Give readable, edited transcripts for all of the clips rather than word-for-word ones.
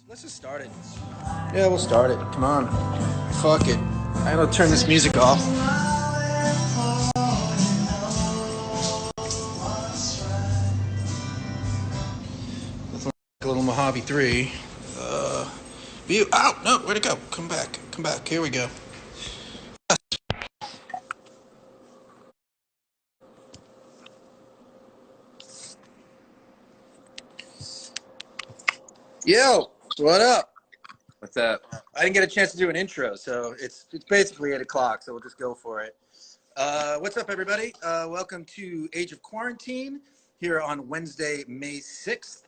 Let's just start it. Yeah, we'll start it. Come on. Fuck it. I'm gonna turn this music off. With a little Mojave 3. View. Ow! No, where'd it go? Come back. Come back. Here we go. Yo, what up? What's up? I didn't get a chance to do an intro, so it's basically 8 o'clock, so we'll just go for it. What's up, everybody? Welcome to Age of Quarantine here on Wednesday, May 6th.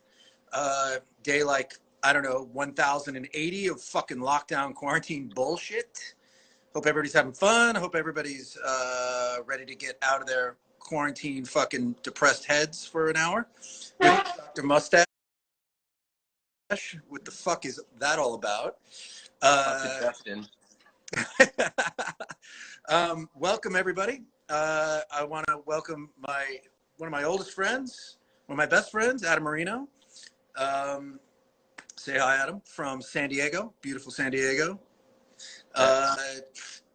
Day like, I don't know, 1080 of fucking lockdown quarantine bullshit. Hope everybody's having fun. Hope everybody's ready to get out of their quarantine fucking depressed heads for an hour. With Dr. Mustache. What the fuck is that all about? Justin. Welcome, everybody. I want to welcome one of my oldest friends, one of my best friends, Adam Marino. Say hi, Adam, from San Diego, beautiful San Diego. I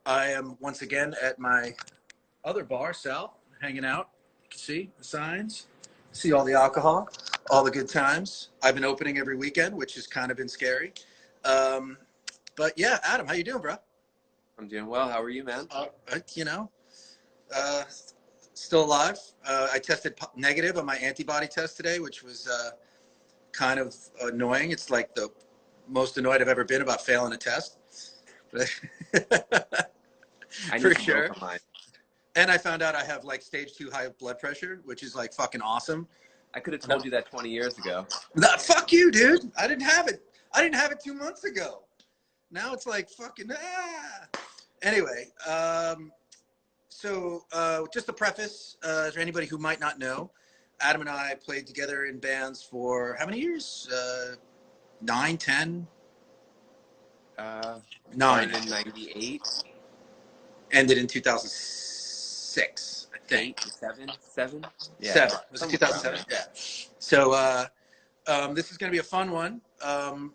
am once again at my other bar, Sal, hanging out. You can see the signs, see all the alcohol, all the good times. I've been opening every weekend, which has kind of been scary. But yeah, Adam, how you doing, bro? I'm doing well. How are you, man? Still alive. I tested negative on my antibody test today, which was kind of annoying. It's like the most annoyed I've ever been about failing a test. For sure. And I found out I have like stage 2 high blood pressure, which is like fucking awesome. I could have told you that 20 years ago. Fuck you, dude. I didn't have it. I didn't have it 2 months ago. Now it's like fucking Anyway, so just a preface, for anybody who might not know, Adam and I played together in bands for how many years? 9, 10? 9. In 98. Ended in 2006, I think. 7? Yeah. 7. Was it 2007? Yeah. So this is going to be a fun one. I'm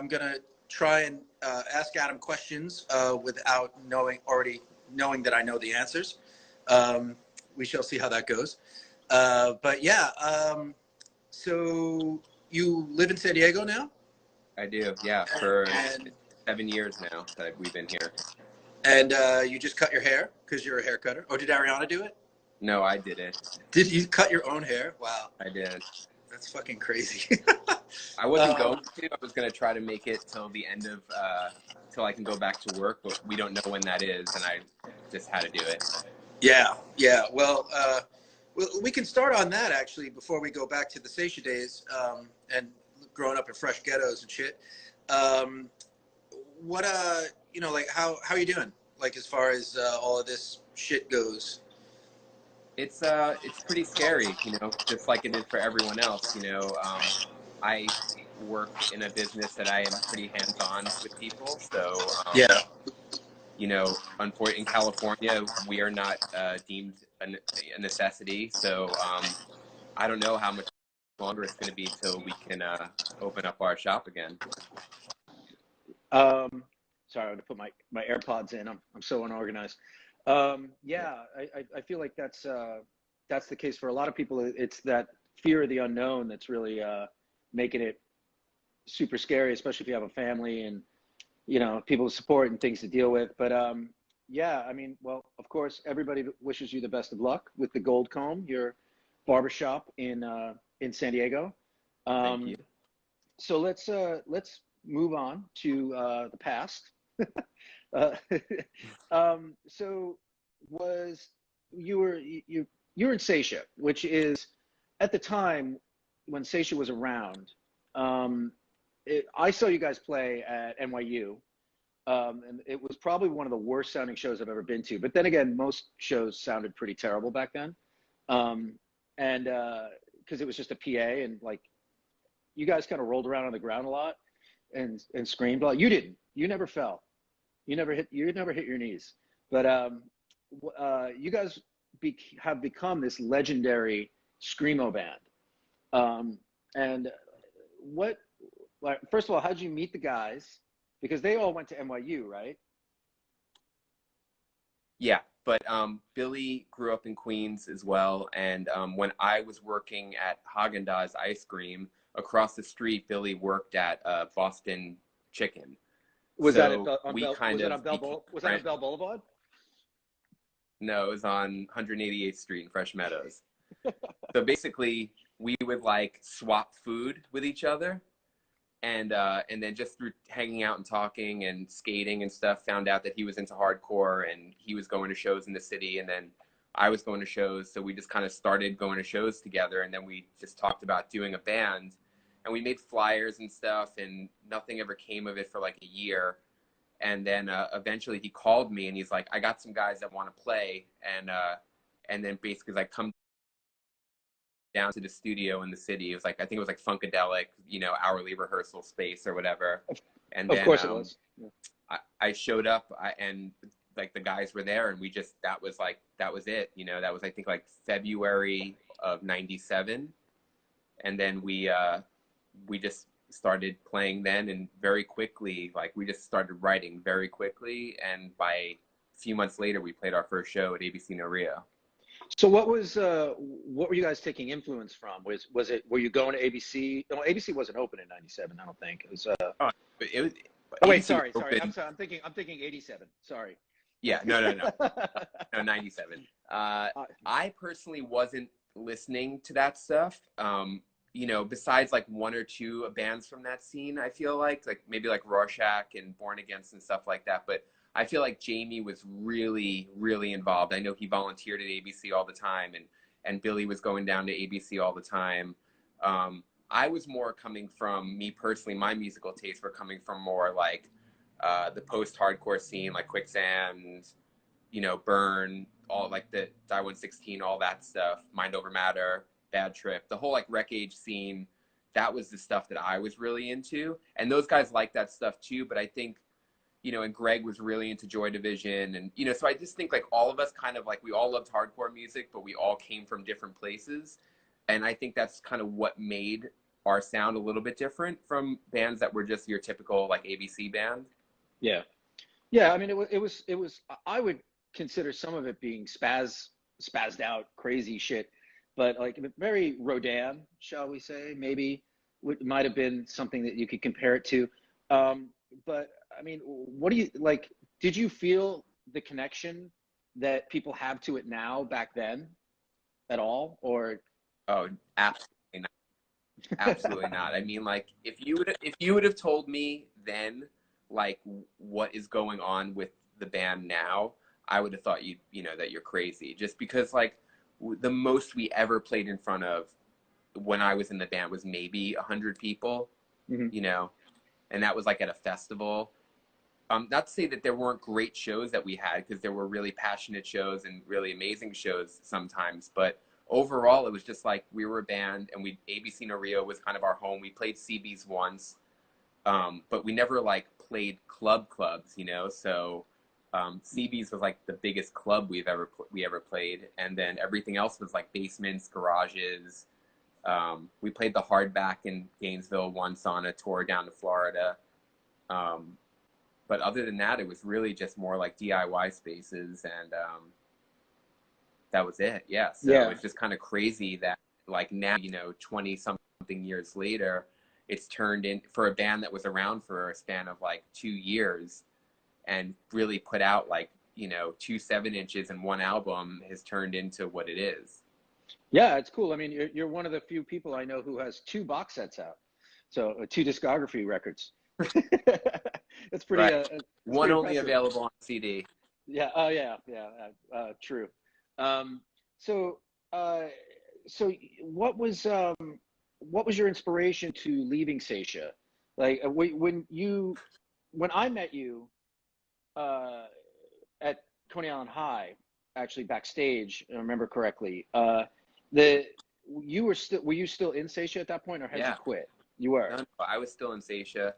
going to try and ask Adam questions without knowing that I know the answers. We shall see how that goes. But yeah, so you live in San Diego now? I do, yeah, for 7 years now that we've been here. And you just cut your hair because you're a hair cutter? Or did Ariana do it? No, I did it. Did you cut your own hair? Wow. I did. That's fucking crazy. I wasn't going to. I was going to try to make it till the end of, till I can go back to work, but we don't know when that is, and I just had to do it. Yeah. Well, we can start on that, actually, before we go back to the Saetia days and growing up in fresh ghettos and shit. Like, how are you doing? Like, as far as all of this shit goes? It's pretty scary, just like it is for everyone else. I work in a business that I am pretty hands-on with people, so unfortunately in California we are not deemed a necessity, so I don't know how much longer it's going to be till we can open up our shop again. Sorry, I had to put my AirPods in. I'm so unorganized. I feel like that's the case for a lot of people. It's that fear of the unknown that's really making it super scary, especially if you have a family and people to support and things to deal with. But well, of course, everybody wishes you the best of luck with the Gold Comb, your barbershop in San Diego. Thank you. So let's move on to the past. So you were in Saetia, which is at the time when Saetia was around. I saw you guys play at NYU, and it was probably one of the worst sounding shows I've ever been to. But then again, most shows sounded pretty terrible back then, and because it was just a PA, and like you guys kind of rolled around on the ground a lot and screamed a lot. You didn't. You never fell. You never hit your knees. But you guys have become this legendary screamo band. And like, first of all, how'd you meet the guys? Because they all went to NYU, right? Yeah, but Billy grew up in Queens as well, and when I was working at Haagen-Dazs ice cream across the street, Billy worked at Boston Chicken. Was that So we kind was that of on became was that on friends. Bell Boulevard? No, it was on 188th Street in Fresh Meadows. So basically, we would like swap food with each other, and then just through hanging out and talking and skating and stuff, found out that he was into hardcore and he was going to shows in the city, and then I was going to shows. So we just kind of started going to shows together, and then we just talked about doing a band, and we made flyers and stuff, and nothing ever came of it for like a year. And then eventually he called me and he's like, I got some guys that want to play, and then basically like come down to the studio in the city. It was like, I think it was like Funkadelic, you know, hourly rehearsal space or whatever. And Of then course it was. Yeah. I showed up, and like the guys were there, and we just, that was it. You know, that was, I think, like February of '97. And then we just started playing then, and very quickly, like we just started writing very quickly. And by a few months later, we played our first show at ABC No Rio. So what were you guys taking influence from? Were you going to ABC? No, ABC wasn't open in '97, I don't think. It was Oh, it was. Oh wait, ABC sorry. opened, I'm sorry. I'm thinking '87. Sorry. Yeah, no, '97. I personally wasn't listening to that stuff. You know, besides like one or two bands from that scene, I feel like maybe like Rorschach and Born Against and stuff like that. But I feel like Jamie was really, really involved. I know he volunteered at ABC all the time, and Billy was going down to ABC all the time. I was more coming from, me personally, my musical tastes were coming from more like the post-hardcore scene, like Quicksand, you know, Burn, all like the Die 116, all that stuff, Mind Over Matter, Bad Trip, the whole like Wreck Age scene. That was the stuff that I was really into, and those guys like that stuff too. But I think, you know, and Greg was really into Joy Division, and you know, so I just think like all of us kind of like, we all loved hardcore music, but we all came from different places, and I think that's kind of what made our sound a little bit different from bands that were just your typical like ABC band. Yeah. Yeah. I mean, it was. I would consider some of it being spazzed out, crazy shit, but like very Rodin, shall we say? Maybe might have been something that you could compare it to. But I mean, what do you like? Did you feel the connection that people have to it now back then at all, or? Oh, absolutely not. Absolutely not. I mean, like if you would have told me then like what is going on with the band now, I would have thought you know that you're crazy. Just because like the most we ever played in front of when I was in the band was maybe 100 people, Mm-hmm. you know, and that was like at a festival. Not to say that there weren't great shows that we had, because there were really passionate shows and really amazing shows sometimes, but overall it was just like we were a band, and ABC No Rio was kind of our home. We played CB's once, but we never like played clubs, you know. So CB's was like the biggest club we ever played, and then everything else was like basements, garages. We played the Hardback in Gainesville once on a tour down to Florida. But other than that, it was really just more like DIY spaces, and that was it. Yeah. So Yeah. it's just kind of crazy that like now, you know, 20 something years later, it's turned in, for a band that was around for a span of like 2 years and really put out like, you know, 2 7-inches and one album, has turned into what it is. Yeah, it's cool. I mean, you're one of the few people I know who has 2 box sets out, so 2 discography records. It's pretty. Right. It's One pretty only impressive. available on CD. Yeah. Oh, yeah. Yeah. True. So, so what was your inspiration to leaving Saetia? Like when I met you at Coney Island High, actually backstage, if I remember correctly, were you still in Saetia at that point, or had you quit? You were. No, I was still in Saetia.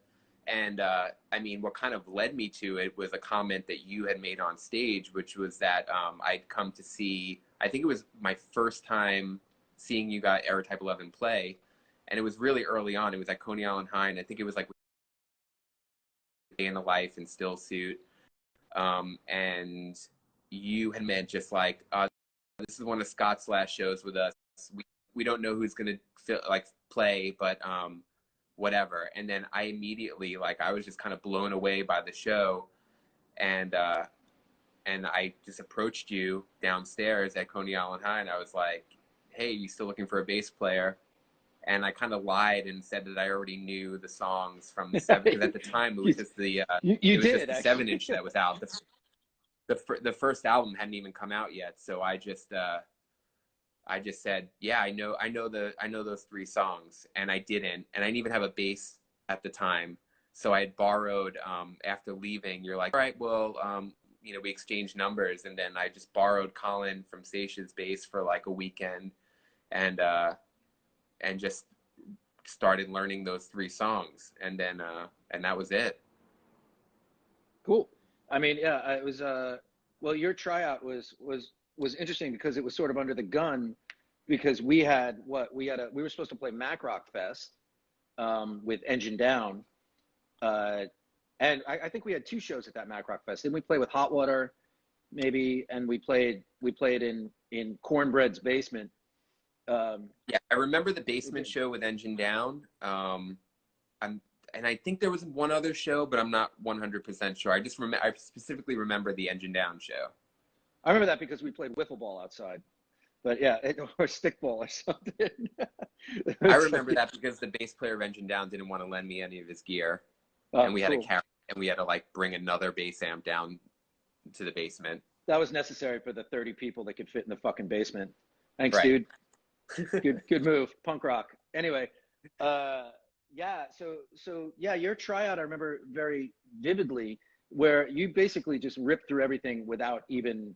And I mean, what kind of led me to it was a comment that you had made on stage, which was that I'd come to see, I think it was my first time seeing you guys, Aerotype 11, play. and it was really early on. It was at Coney Island High, and I think it was like Day in the Life and Still Suit. And you had meant just like, this is one of Scott's last shows with us. We don't know who's gonna play, but whatever. And then I immediately, like, I was just kind of blown away by the show, and I just approached you downstairs at Coney Island High, and I was like, hey, you still looking for a bass player? And I kind of lied and said that I already knew the songs from the 7, because at the time it was just the just the 7-inch that was out. The first album hadn't even come out yet, so I just said, yeah, I know those 3 songs, and I didn't even have a bass at the time, so I had borrowed after leaving. You're like, all right, well, we exchanged numbers, and then I just borrowed Colin from Saetia's bass for like a weekend, and just started learning those 3 songs, and then and that was it. Cool. I mean, yeah, it was well, your tryout was interesting because it was sort of under the gun, because we were supposed to play Mac Rock Fest with Engine Down, and I think we had 2 shows at that Mac Rock Fest. Didn't we play with Hot Water maybe, and we played in Cornbread's basement. Yeah, I remember the basement show with Engine Down. And I think there was one other show, but I'm not 100% sure. I specifically remember the Engine Down show. I remember that because we played wiffle ball outside, but yeah, or stickball or something. I remember that because the bass player of Engine Down didn't want to lend me any of his gear, and we had to carry, and we had to like bring another bass amp down to the basement. That was necessary for the 30 people that could fit in the fucking basement. Thanks, right. Dude. Good move. Punk rock. Anyway, yeah. So yeah, your tryout I remember very vividly, where you basically just ripped through everything without even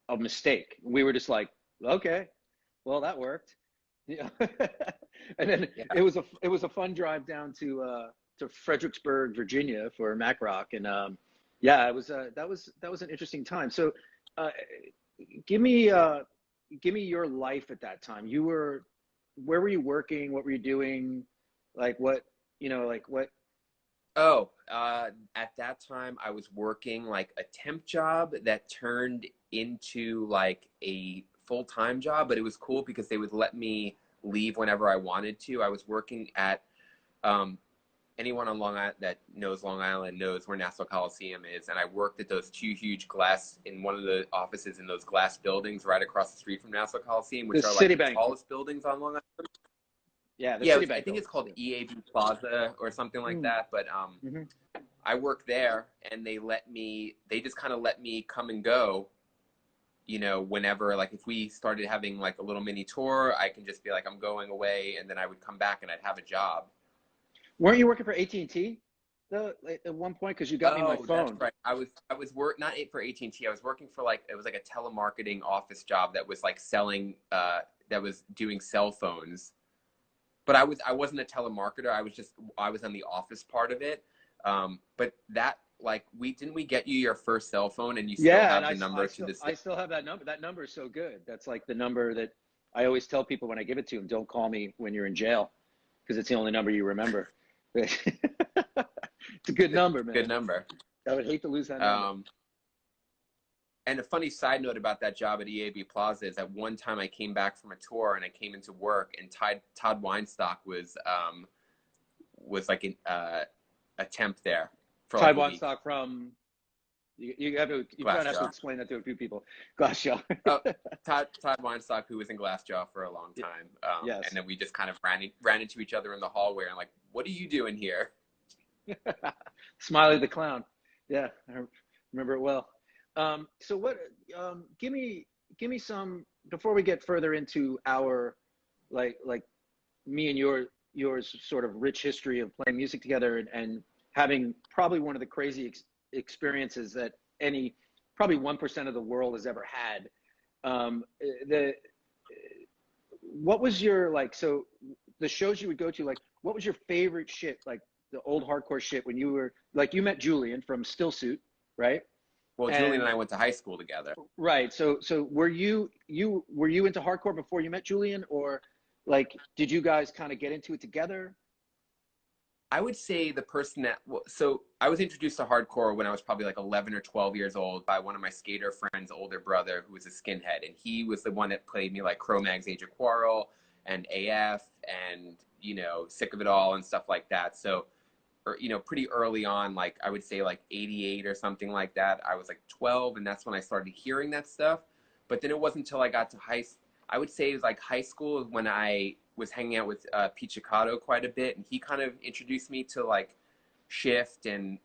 a mistake. We were just like, okay, well that worked. Yeah. And then it was a fun drive down to Fredericksburg, Virginia for Mac Rock, and yeah, it was that was an interesting time. So give me your life at that time. Where were you working? What were you doing? Like what? Oh, at that time I was working like a temp job that turned into like a full-time job, but it was cool because they would let me leave whenever I wanted to. I was working at, anyone on Long Island that knows Long Island knows where Nassau Coliseum is, and I worked at those 2 huge in one of the offices in those glass buildings right across the street from Nassau Coliseum, which are like the tallest buildings on Long Island. Yeah, I think it's called EAB Plaza or something like that. But I worked there, and they just kind of let me come and go, whenever, like if we started having like a little mini tour, I can just be like, I'm going away, and then I would come back and I'd have a job. Weren't you working for AT&T at one point? Because you got me my phone. That's right. I was not for AT&T. I was working for it was like a telemarketing office job that was like selling, that was doing cell phones. But I wasn't a telemarketer. I was on the office part of it. But that, like, didn't we get you your first cell phone, and you still have the number to this day? I still have that number. That number is so good. That's like the number that I always tell people when I give it to them, don't call me when you're in jail, because it's the only number you remember. It's a good number, man. Good number. I would hate to lose that number. And a funny side note about that job at EAB Plaza is that one time I came back from a tour and I came into work, and Todd Weinstock was like a temp there. Todd Weinstock from, you kind of have to explain that to a few people. Glassjaw. Todd Weinstock, who was in Glassjaw for a long time. Yes. And then we just kind of ran into each other in the hallway and like, what are you doing here? Smiley the Clown. Yeah, I remember it well. So what, give me some, before we get further into our, like me and yours sort of rich history of playing music together and having probably one of the crazy experiences that probably 1% of the world has ever had. What was your, so the shows you would go to, what was your favorite shit, like the old hardcore shit when you were, you met Julian from Still Suit, right? Well, Julian and I went to high school together. Right. So were you into hardcore before you met Julian, or Like, did you guys kind of get into it together? I would say the person that, well, so I was introduced to hardcore when I was probably like 11 or 12 years old by one of my skater friends' older brother, who was a skinhead. And he was the one that played me like Cro-Mag's Age of Quarrel and AF and, you know, Sick of It All and stuff like that. So, or, you know, pretty early on, like I would say like 88 or something like that. I was like 12, and that's when I started hearing that stuff. But then it wasn't until I got to I would say it was like high school when I was hanging out with Pete Chicato quite a bit, and he kind of introduced me to like Shift and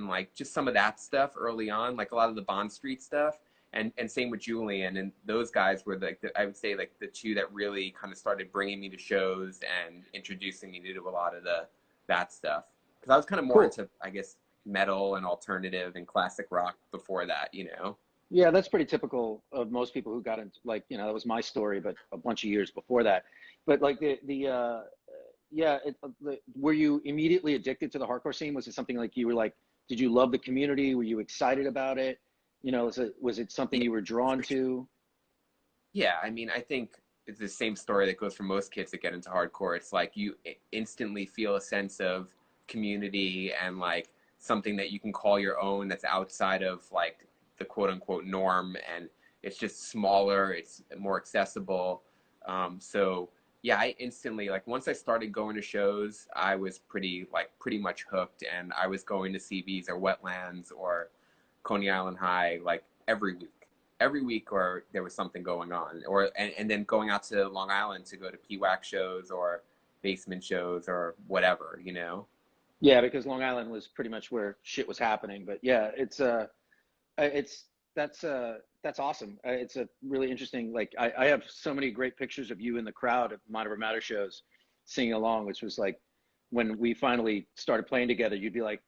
like just some of that stuff early on, like a lot of the Bond Street stuff, and same with Julian, and those guys were like I would say like the two that really kind of started bringing me to shows and introducing me to a lot of that stuff, because I was kind of more into, I guess, metal and alternative and classic rock before that, you know. Yeah, that's pretty typical of most people who got into, like, you know, that was my story, but a bunch of years before that. But like yeah, were you immediately addicted to the hardcore scene? Was it something like you were like, did you love the community? Were you excited about it? You know, was it something you were drawn to? Yeah, I mean, I think it's the same story that goes for most kids that get into hardcore. It's like you instantly feel a sense of community and like something that you can call your own that's outside of like the quote unquote norm, and it's just smaller, it's more accessible. So yeah, I instantly, like once I started going to shows, I was pretty much hooked, and I was going to CBs or Wetlands or Coney Island High like every week, or there was something going on, or and then going out to Long Island to go to PWAC shows or basement shows or whatever, you know. Yeah, because Long Island was pretty much where shit was happening. But yeah, it's that's awesome. It's a really interesting. Like I have so many great pictures of you in the crowd at Monover Matter shows, singing along, which was like when we finally started playing together. You'd be like,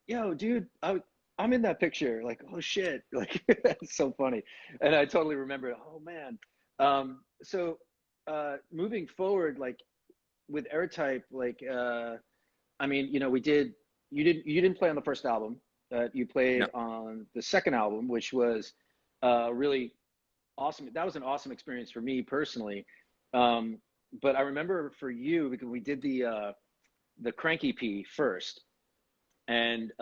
"Yo, dude, I'm in that picture." Like, "Oh shit!" Like that's so funny. And I totally remember. Oh man. So moving forward, like with Airtype, like I mean, you know, you didn't play on the first album. You played No. on the second album, which was really awesome. That was an awesome experience for me personally. But I remember for you, because we did the Cranky P first, and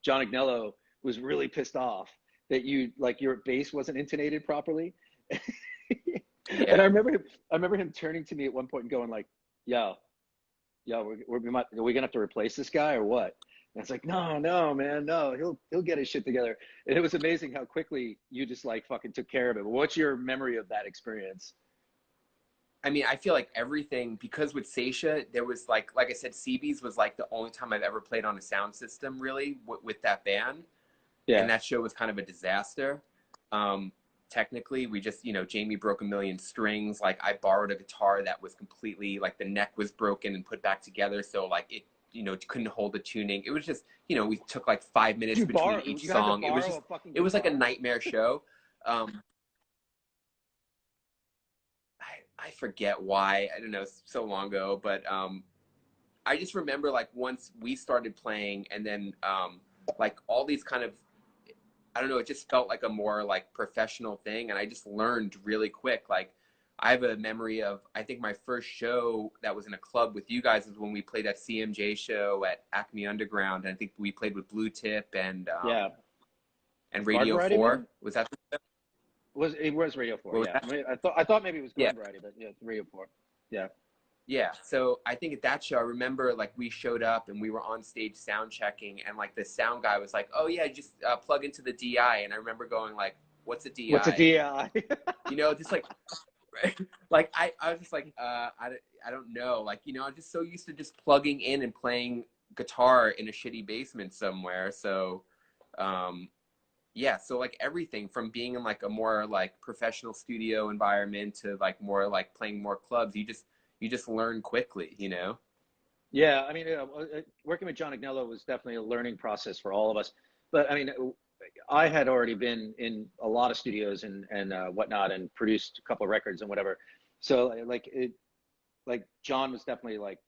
John Agnello was really pissed off that your bass wasn't intonated properly. Yeah. And I remember him turning to me at one point and going like, "Yo, are we gonna have to replace this guy or what?" And it's like, no, man, no, he'll get his shit together. And it was amazing how quickly you just like fucking took care of it. But what's your memory of that experience? I mean, I feel like everything, because with Saetia, there was like I said, CB's was like the only time I've ever played on a sound system really with that band. Yeah. And that show was kind of a disaster. Technically, we just, you know, Jamie broke a million strings. Like I borrowed a guitar that was completely, like the neck was broken and put back together. So like it, you know, couldn't hold the tuning. It was just, you know, we took like 5 minutes between each song. It was just, it was like a nightmare show. I forget why, I don't know, so long ago, but I just remember like once we started playing, and then like all these kind of, I don't know, it just felt like a more like professional thing, and I just learned really quick. Like I have a memory of, I think my first show that was in a club with you guys was when we played that CMJ show at Acme Underground, and I think we played with Blue Tip and and Radio 4. Was that it was Radio 4? Was yeah. I thought maybe it was Garden Variety, but yeah, it's Radio 4. Yeah. Yeah, so I think at that show, I remember like we showed up and we were on stage sound checking, and like the sound guy was like, "Oh yeah, just plug into the DI." And I remember going like, "What's a DI?" What's a DI? You know, just like, like I was just like, I don't know, like, you know, I'm just so used to just plugging in and playing guitar in a shitty basement somewhere. So, yeah, so like everything from being in like a more like professional studio environment to like more like playing more clubs, you just learn quickly, you know? Yeah, I mean, working with John Agnello was definitely a learning process for all of us. But I mean, I had already been in a lot of studios and whatnot, and produced a couple of records and whatever. So like John was definitely like,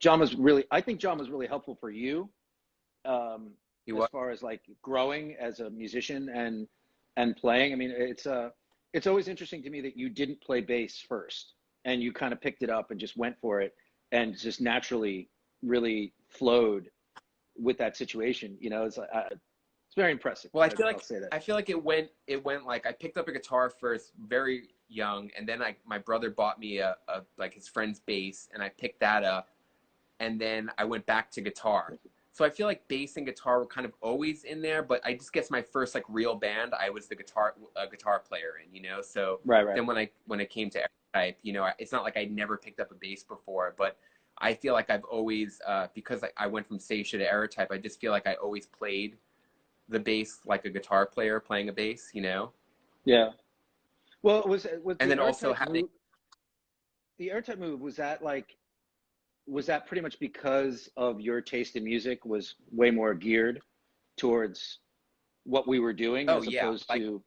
I think John was really helpful for you, as far as like growing as a musician and playing. I mean, it's always interesting to me that you didn't play bass first. and you kind of picked it up and just went for it and just naturally really flowed with that situation. You know, it's very impressive. Well, I'll say that. I feel like it went like I picked up a guitar first very young, and then my brother bought me a like his friend's bass, and I picked that up, and then I went back to guitar. So I feel like bass and guitar were kind of always in there, but I just guess my first like real band, I was the guitar player in, you know. So right. Then when it came to Archetype, you know, it's not like I never picked up a bass before, but I feel like I've always because I went from Saetia to Archetype, I just feel like I always played the bass like a guitar player playing a bass, you know. Yeah. Well, was and then also having the Airtype move, was that pretty much because of your taste in music was way more geared towards what we were doing as opposed to?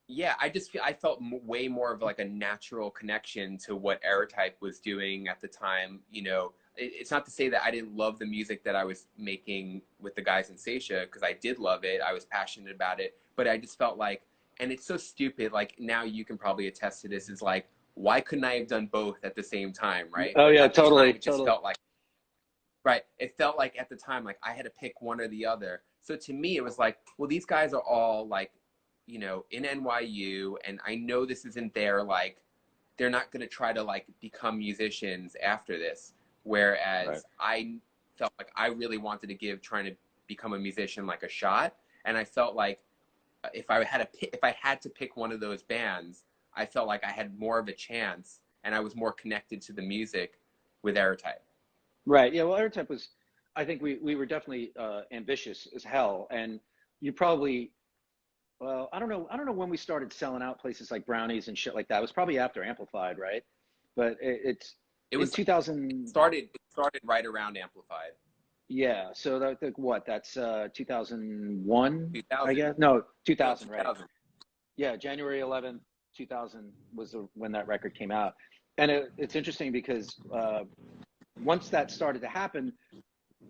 Yeah, I felt way more of like a natural connection to what Airtype was doing at the time. You know, it's not to say that I didn't love the music that I was making with the guys in Saetia, because I did love it. I was passionate about it, but I just felt like, and it's so stupid, like now you can probably attest to this, is like, why couldn't I have done both at the same time, right? Oh yeah, totally. It just felt like, right, it felt like at the time, like I had to pick one or the other. So to me, it was like, well, these guys are all like, you know, in NYU, and I know this isn't their, like, they're not going to try to like become musicians after this. Whereas I felt like I really wanted to give trying to become a musician like a shot. And I felt like if I had to pick one of those bands, I felt like I had more of a chance, and I was more connected to the music with Airtype. Right. Yeah. Well, Airtype was, I think we were definitely ambitious as hell, and you probably, well, I don't know when we started selling out places like Brownies and shit like that. It was probably after Amplified, right? But it was 2000. Started right around Amplified. Yeah. So that's 2001, 2000. I guess. No, 2000, No, 2000. Right? Yeah, January 11th, 2000 was when that record came out. And it's interesting because once that started to happen,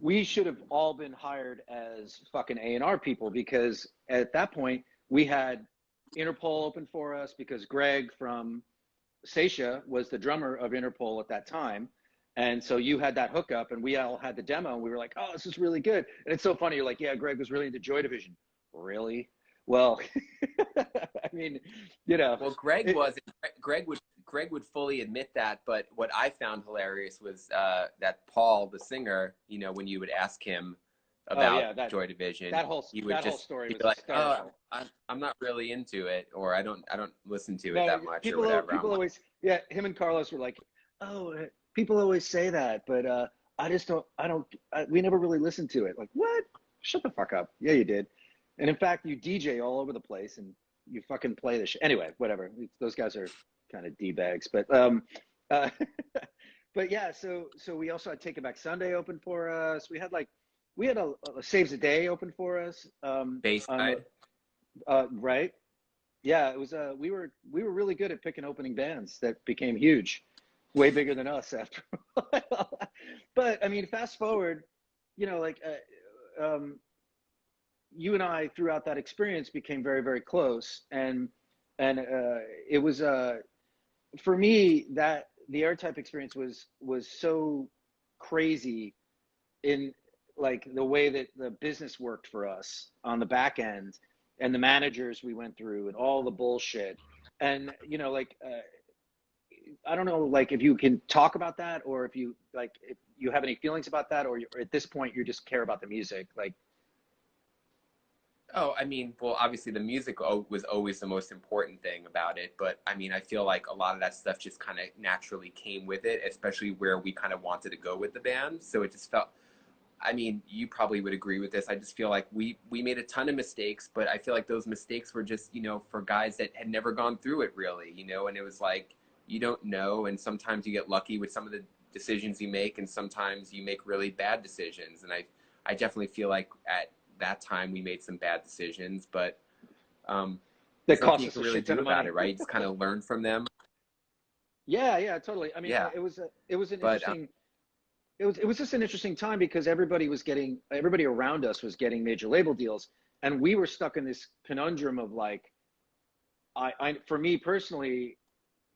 we should have all been hired as fucking A&R people, because at that point we had Interpol open for us, because Greg from Saetia was the drummer of Interpol at that time. And so you had that hookup, and we all had the demo, and we were like, oh, this is really good. And it's so funny. You're like, yeah, Greg was really into Joy Division. Really? Well, I mean, you know. Well, Greg would fully admit that, but what I found hilarious was that Paul, the singer, you know, when you would ask him about Joy Division, he would just story was like, hysterical. "Oh, I'm not really into it," or I don't listen to it that much, or whatever. People always, him and Carlos were like, "Oh, people always say that, but we never really listened to it." Like, what? Shut the fuck up. Yeah, you did. And in fact, you DJ all over the place, and you fucking play the shit. Anyway, whatever. Those guys are kind of D-bags, but but yeah. So we also had Take It Back Sunday open for us. We had a Saves the Day open for us. Bayside. Right. Yeah, it was. We were really good at picking opening bands that became huge, way bigger than us after a while. But I mean, fast forward, you know, like. You and I, throughout that experience, became very, very close, and it was for me that the Airtype experience was so crazy in like the way that the business worked for us on the back end, and the managers we went through, and all the bullshit, and you know, like I don't know, like if you can talk about that, or if you have any feelings about that, or at this point you just care about the music, like. Oh, I mean, well, obviously the music was always the most important thing about it. But I mean, I feel like a lot of that stuff just kind of naturally came with it, especially where we kind of wanted to go with the band. So it just felt, I mean, you probably would agree with this. I just feel like we made a ton of mistakes, but I feel like those mistakes were just, you know, for guys that had never gone through it really, you know, and it was like, you don't know. And sometimes you get lucky with some of the decisions you make, and sometimes you make really bad decisions. And I definitely feel like at that time we made some bad decisions, but that cost us a really do about it, right? You just kind of learn from them. Yeah, totally. I mean, it was an interesting. It was just an interesting time, because everybody around us was getting major label deals, and we were stuck in this conundrum of like, for me personally,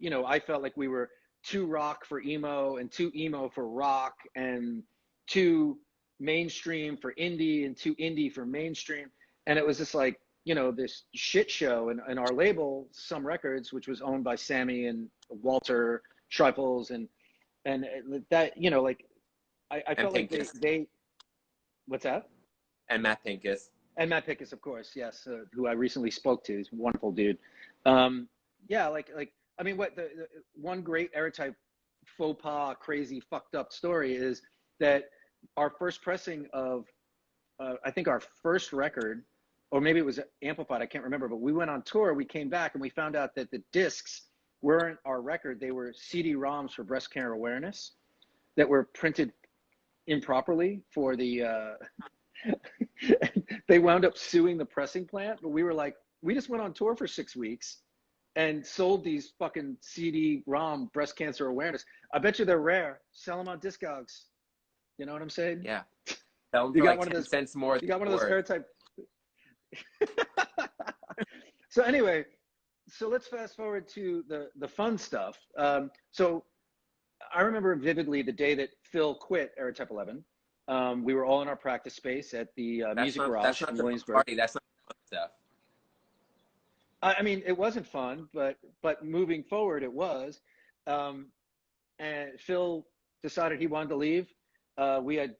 you know, I felt like we were too rock for emo and too emo for rock and too mainstream for indie and too indie for mainstream. And it was just like, you know, this shit show. And our label, Some Records, which was owned by Sammy and Walter Schreifels and that, you know, like I felt like they, what's that? And Matt Pincus. And Matt Pincus, of course, yes, who I recently spoke to. He's a wonderful dude. Yeah, like I mean, what the one Great Airtype faux pas, crazy, fucked up story is that our first pressing of, I think our first record, or maybe it was amplified, I can't remember, but we went on tour, we came back, and we found out that the discs weren't our record. They were CD-ROMs for breast cancer awareness that were printed improperly for the, they wound up suing the pressing plant, but we were like, we just went on tour for 6 weeks and sold these fucking CD-ROM breast cancer awareness. I bet you they're rare. Sell them on Discogs. You know what I'm saying? Yeah. Sell them You for got like 10 cents more. You got one of those Airtype. So anyway, so let's fast forward to the fun stuff. So I remember vividly the day that Phil quit Airtype 11. We were all in our practice space at the Music Garage in Williamsburg. Party. That's not fun stuff. I mean, it wasn't fun, but moving forward, it was. And Phil decided he wanted to leave. We had,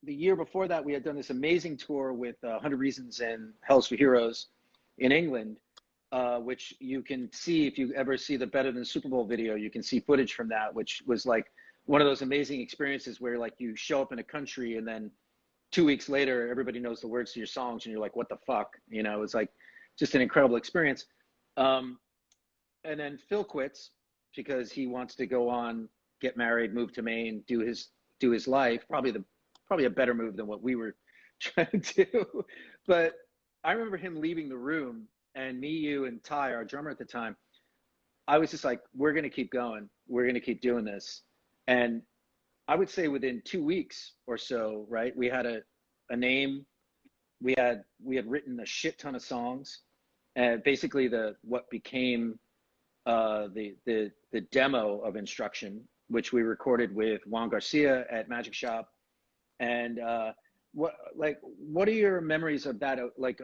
the year before that, we had done this amazing tour with 100 Reasons and Hells for Heroes in England, which you can see if you ever see the Better Than Super Bowl video. You can see footage from that, which was like one of those amazing experiences where like you show up in a country and then 2 weeks later, everybody knows the words to your songs and you're like, what the fuck? You know, it's like just an incredible experience. And then Phil quits because he wants to go on, get married, move to Maine, do his life. Probably a better move than what we were trying to do. But I remember him leaving the room, and me, you, and Ty, our drummer at the time, I was just like, we're going to keep going. We're going to keep doing this. And I would say within 2 weeks or so, right, we had a name. We had written a shit ton of songs. And basically what became the demo of Instruction, which we recorded with Juan Garcia at Magic Shop. And what are your memories of that? Like,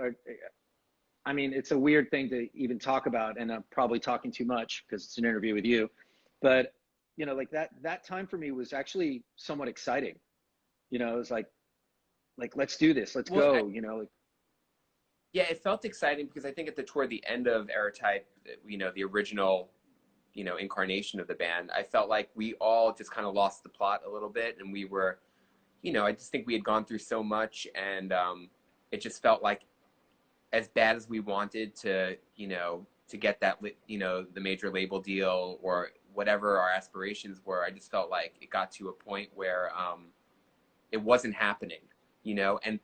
I mean, it's a weird thing to even talk about, and I'm probably talking too much because it's an interview with you. But you know, like that time for me was actually somewhat exciting. You know, it was like let's do this, let's go. You know, like. Yeah, it felt exciting because I think toward the end of Airtype, you know, the original, you know, incarnation of the band, I felt like we all just kind of lost the plot a little bit, and we were, you know, I just think we had gone through so much, and it just felt like as bad as we wanted to, you know, to get that, you know, the major label deal or whatever our aspirations were, I just felt like it got to a point where it wasn't happening, you know, and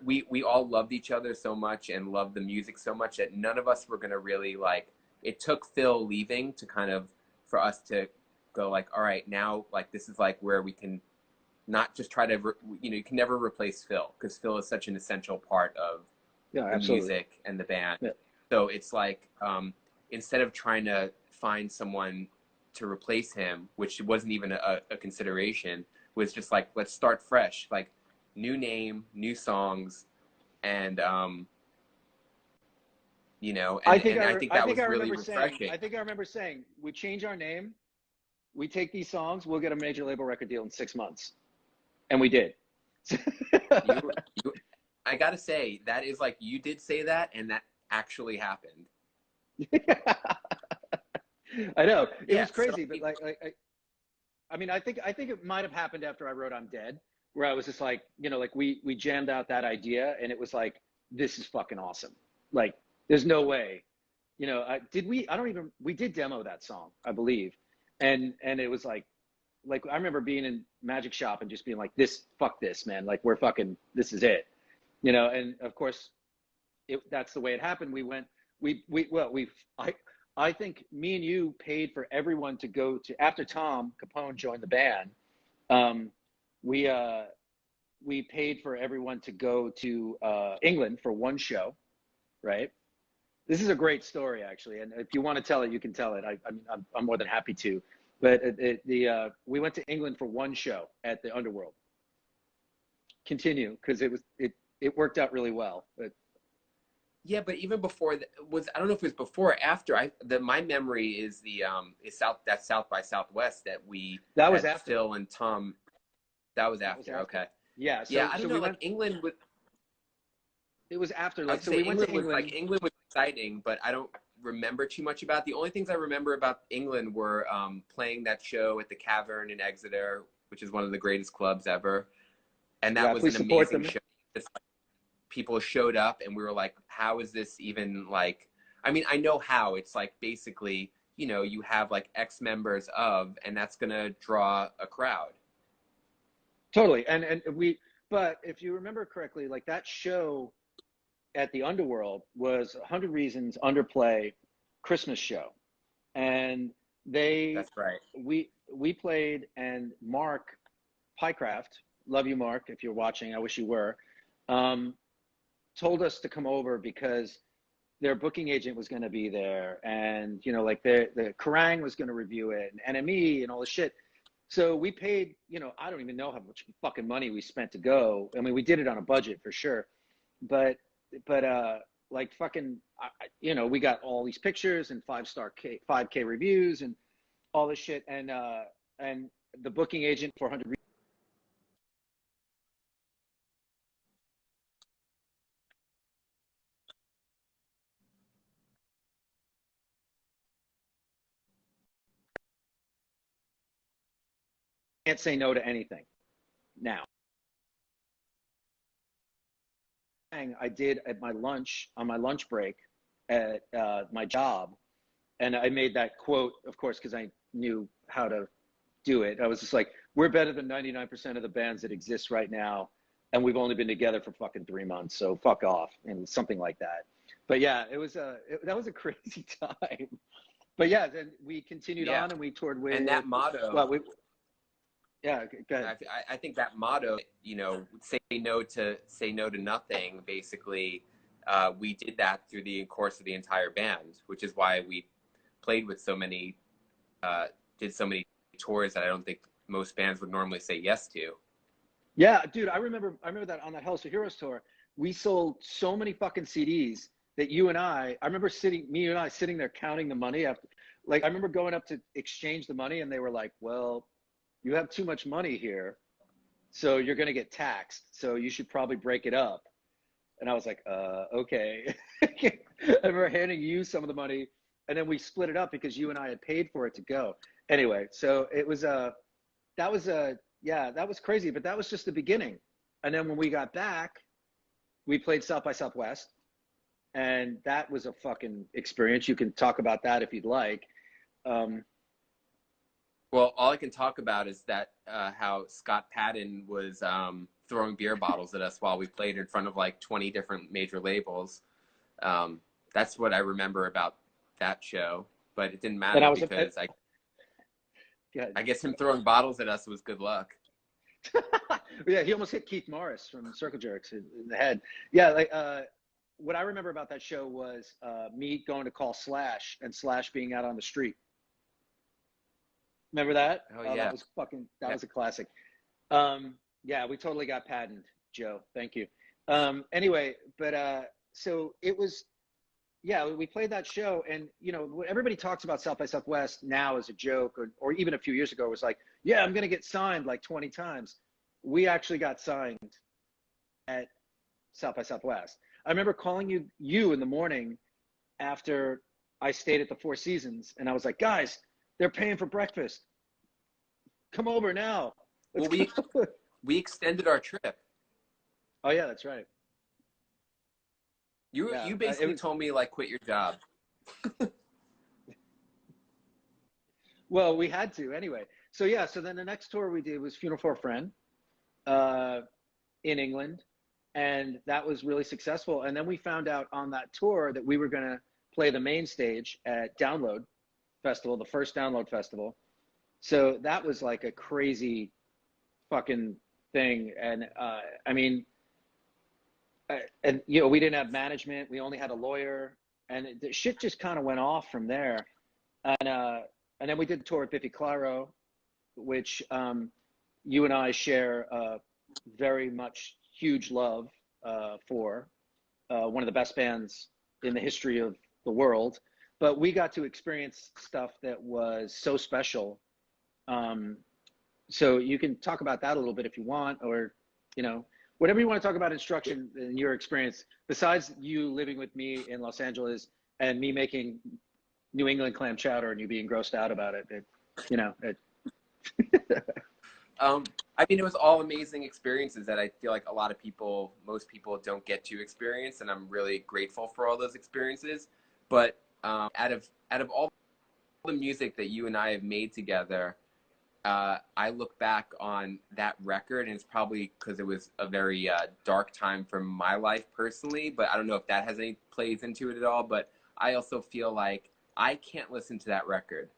we all loved each other so much and loved the music so much that none of us were going to really, like, it took Phil leaving to kind of, for us to go like, all right, now, like, this is like where we can not just try to, you know, you can never replace Phil because Phil is such an essential part of the music and the band. Yeah. So it's like, instead of trying to find someone to replace him, which wasn't even a consideration, was just like, let's start fresh, like new name, new songs. And, you know, and I think that was really refreshing. I think I remember saying, we change our name, we take these songs, we'll get a major label record deal in 6 months. And we did. I gotta say, that is like, you did say that, and that actually happened. I know. It was crazy, but I mean, I think it might have happened after I wrote I'm Dead, where I was just like, you know, like we jammed out that idea, and it was like, this is fucking awesome. Like, there's no way, you know, we did demo that song, I believe. And it was like I remember being in Magic Shop and just being like, fuck this, man. Like, we're fucking, this is it, you know? And of course that's the way it happened. I think me and you paid for everyone to go to, after Tom Capone joined the band, we paid for everyone to go to England for one show, right? This is a great story, actually, and if you want to tell it, you can tell it. I mean, I'm more than happy to. But we went to England for one show at the Underworld. Continue, because it worked out really well. But yeah, but even before I don't know if it was before or after. My memory is South by Southwest that we that was had after. Phil and Tom. That was after. Okay. Yeah. So, yeah, I so don't we know. went. Like England was. It was after. I Like, would so say we went to England was England. like England was exciting, but I don't remember too much about. The only things I remember about England were playing that show at the Cavern in Exeter, which is one of the greatest clubs ever, and that was an amazing show. People showed up, and we were like, "How is this even like?" I mean, I know how. It's like basically, you know, you have like X members of, and that's gonna draw a crowd. Totally, but if you remember correctly, like that show at the Underworld was 100 Reasons Underplay Christmas show, and That's right. we played, and Mark Pycraft, love you, Mark, if you're watching, I wish you were, told us to come over because their booking agent was going to be there, and you know, like the Kerrang was going to review it, and NME and all this shit. So we paid, you know, I don't even know how much fucking money we spent to go. I mean, we did it on a budget for sure, but like fucking, you know, we got all these pictures and 5K reviews and all this shit, and the booking agent for 100 can't say no to anything now. I did at my lunch, on my lunch break at my job, and I made that quote, of course, because I knew how to do it. I was just like, we're better than 99% of the bands that exist right now, and we've only been together for fucking 3 months, so fuck off, and something like that. But yeah, that was a crazy time. But yeah, then we continued on, and we toured with, and that motto. Well, yeah, go ahead. I think that motto, you know, say no to nothing. Basically, we did that through the course of the entire band, which is why we played with so many, did so many tours that I don't think most bands would normally say yes to. Yeah, dude, I remember that on that Hells for Heroes tour, we sold so many fucking CDs that you and I remember me and I sitting there counting the money after, like, I remember going up to exchange the money, and they were like, well, you have too much money here, so you're going to get taxed, so you should probably break it up. And I was like, okay. I remember handing you some of the money, and then we split it up because you and I had paid for it to go. Anyway, so it was that was crazy, but that was just the beginning. And then when we got back, we played South by Southwest, and that was a fucking experience. You can talk about that if you'd like. Well, all I can talk about is that how Scott Patton was throwing beer bottles at us while we played in front of like 20 different major labels. That's what I remember about that show, but it didn't matter because I guess him throwing bottles at us was good luck. Yeah, he almost hit Keith Morris from Circle Jerks in the head. Yeah, like what I remember about that show was me going to call Slash, and Slash being out on the street. Remember that? Oh yeah, that was was a classic. Yeah, we totally got Patton, Joe. Thank you. Anyway, but so it was, yeah, we played that show, and you know, everybody talks about South by Southwest now as a joke, or even a few years ago, it was like, yeah, I'm gonna get signed like 20 times. We actually got signed at South by Southwest. I remember calling you in the morning after I stayed at the Four Seasons, and I was like, guys, they're paying for breakfast. Come over now. Well, we extended our trip. Oh yeah, that's right. You basically told me like quit your job. Well, we had to anyway. So yeah, so then the next tour we did was Funeral for a Friend in England, and that was really successful. And then we found out on that tour that we were going to play the main stage at Download Festival, the first Download Festival. So that was like a crazy fucking thing. And I mean, and you know, we didn't have management. We only had a lawyer, and the shit just kind of went off from there. And then we did the tour at Biffy Clyro, which you and I share very much huge love for, one of the best bands in the history of the world. But we got to experience stuff that was so special. So you can talk about that a little bit if you want, or, you know, whatever you want to talk about Instruction and your experience, besides you living with me in Los Angeles and me making New England clam chowder and you being grossed out about it, you know. I mean, it was all amazing experiences that I feel like a lot of people, most people don't get to experience, and I'm really grateful for all those experiences. But out of all the music that you and I have made together, I look back on that record, and it's probably because it was a very dark time for my life personally, but I don't know if that has any plays into it at all. But I also feel like I can't listen to that record.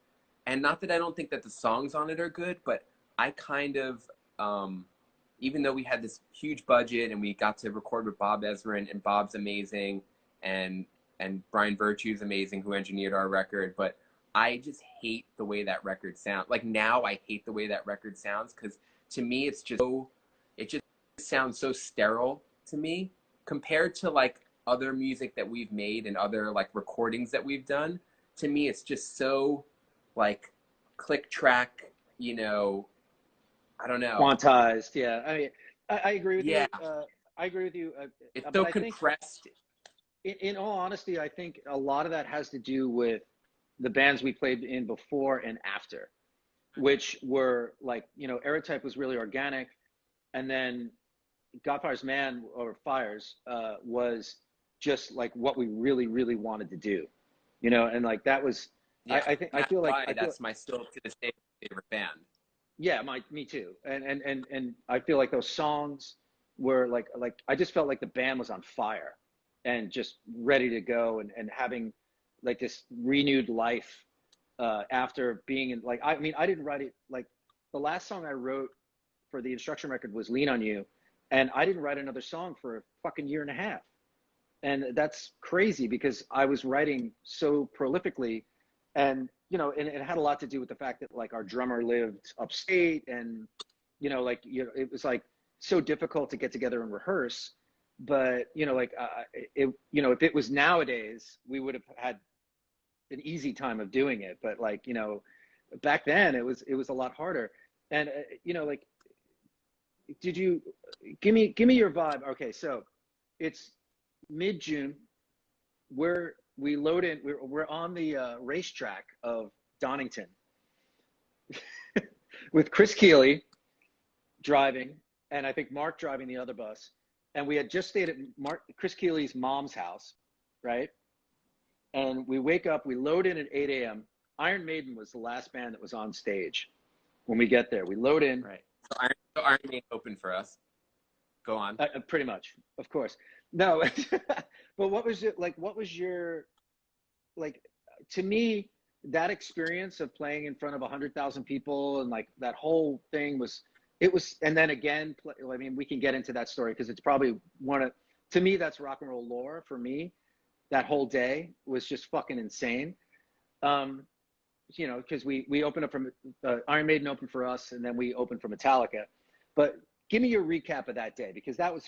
And not that I don't think that the songs on it are good, but I kind of, even though we had this huge budget and we got to record with Bob Ezrin, and Bob's amazing, and Brian Virtue's amazing, who engineered our record, but I just hate the way that record sounds. Like now I hate the way that record sounds, because to me it just sounds so sterile to me compared to like other music that we've made and other like recordings that we've done. To me it's just so like click track, you know, I don't know. Quantized, yeah. I mean, I agree with yeah. you. I agree with you. It's so compressed. In all honesty, I think a lot of that has to do with the bands we played in before and after, which were like, you know, Aerotype was really organic, and then Godfire's Man, or Fires, was just like what we really, really wanted to do, you know, and like that was, yeah, I feel like that's my still to this day favorite band. Yeah, me too. And I feel like those songs were like I just felt like the band was on fire and just ready to go, and having like this renewed life after being in, like, I mean, I didn't write it, like the last song I wrote for the Instruction record was Lean on You, and I didn't write another song for a fucking year and a half. And that's crazy because I was writing so prolifically, and you know, and it had a lot to do with the fact that like our drummer lived upstate, and you know, like, you know, it was like so difficult to get together and rehearse. But you know, like you know, if it was nowadays, we would have had an easy time of doing it. But like, you know, back then it was a lot harder. And you know, like, did you give me your vibe? Okay, so it's mid-June. We load in. We're on the racetrack of Donington with Chris Keeley driving, and I think Mark driving the other bus. And we had just stayed at Chris Keeley's mom's house, right? And we wake up. We load in at 8 a.m. Iron Maiden was the last band that was on stage when we get there. We load in. Right. So Iron Maiden opened for us. Go on. Pretty much, of course. No, but what was it like? What was your, like, to me, that experience of playing in front of 100,000 people and like that whole thing was, and then again, I mean, we can get into that story because it's probably to me, that's rock and roll lore for me. That whole day was just fucking insane. You know, because we opened up from Iron Maiden opened for us, and then we opened for Metallica. But give me your recap of that day, because that was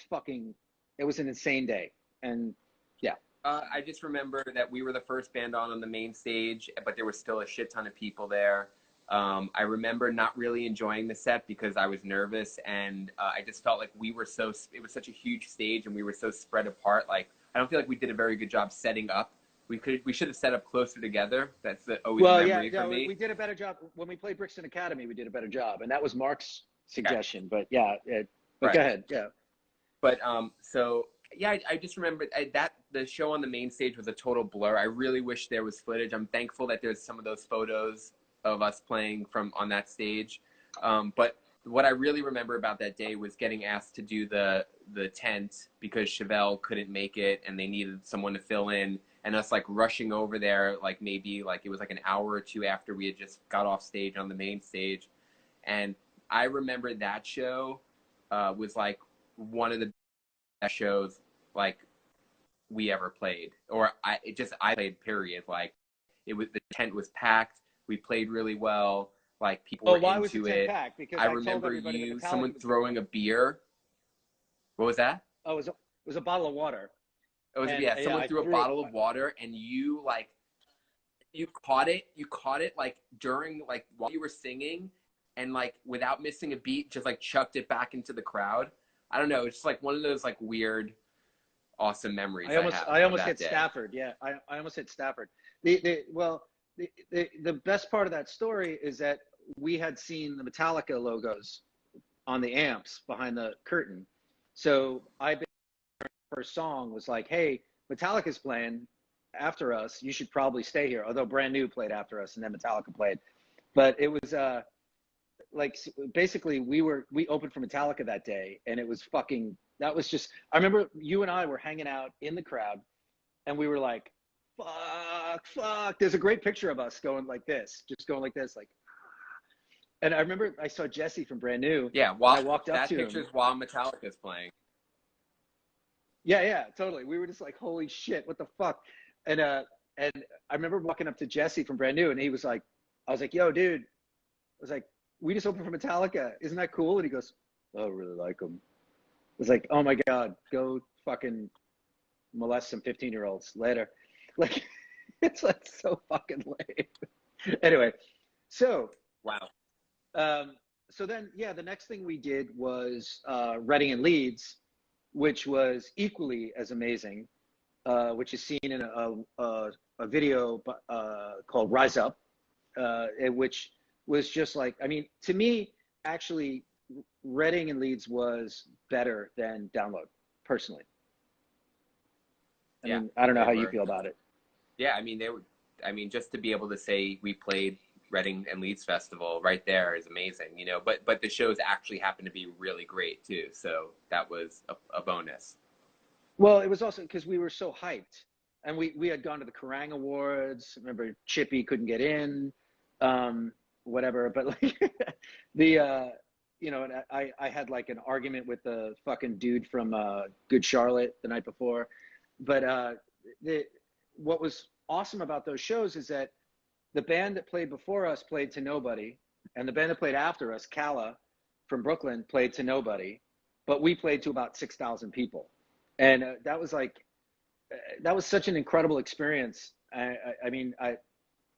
it was an insane day. And yeah. I just remember that we were the first band on the main stage, but there was still a shit ton of people there. I remember not really enjoying the set because I was nervous, and I just felt like it was such a huge stage and we were so spread apart. Like, I don't feel like we did a very good job setting up. We should have set up closer together. That's always a memory for me. We did a better job when we played Brixton Academy. We did a better job, and that was Mark's suggestion. Okay. But yeah, but right. Go ahead. Yeah. But so yeah, I just remember that the show on the main stage was a total blur. I really wish there was footage. I'm thankful that there's some of those photos of us playing on that stage. But what I really remember about that day was getting asked to do the tent because Chevelle couldn't make it and they needed someone to fill in, and us like rushing over there, like maybe like it was like an hour or two after we had just got off stage on the main stage. And I remember that show was like one of the best shows like we ever played, or I played, period. Like, the tent was packed. We played really well. Like, people were why was the into tent it. packed? Because I I told remember everybody that Metallica someone was throwing a beer. What was that? Oh, it was a bottle of water. It was, And, yeah, someone I threw a threw it. bottle of water, and you caught it like during, like, while you were singing, and like without missing a beat, just like chucked it back into the crowd. I don't know. It's just like one of those like weird, awesome memories I almost hit day. Stafford. Yeah, I almost hit Stafford. The best part of that story is that we had seen the Metallica logos on the amps behind the curtain. So first song was like, hey, Metallica's playing after us. You should probably stay here. Although Brand New played after us, and then Metallica played. But it was like, basically we opened for Metallica that day, and it was fucking, that was just, I remember you and I were hanging out in the crowd, and we were like, fuck. There's a great picture of us going like this, like, and I remember I saw Jesse from Brand New. Yeah, I walked up that to picture's him. while Metallica's playing. Yeah, totally. We were just like, holy shit, what the fuck? And I remember walking up to Jesse from Brand New, and he was like, I was like, yo, dude. I was like, we just opened for Metallica. Isn't that cool? And he goes, I don't really like them. I was like, oh my God, go fucking molest some 15-year-olds later. Like, it's like so fucking lame. Anyway, so. Wow. So then, yeah, the next thing we did was Reading and Leeds, which was equally as amazing, which is seen in a video called Rise Up, which was just like, I mean, to me, actually, Reading and Leeds was better than Download, personally. I mean, I don't know how you feel about it. Yeah, I mean, just to be able to say we played Reading and Leeds Festival right there is amazing, you know, but the shows actually happened to be really great too. So that was a bonus. Well, it was also because we were so hyped, and we had gone to the Kerrang Awards. Remember, Chippy couldn't get in, whatever. But like you know, and I had like an argument with the fucking dude from Good Charlotte the night before. But what was awesome about those shows is that the band that played before us played to nobody, and the band that played after us, Kala from Brooklyn, played to nobody, but we played to about 6,000 people. And that was like, that was such an incredible experience. I mean,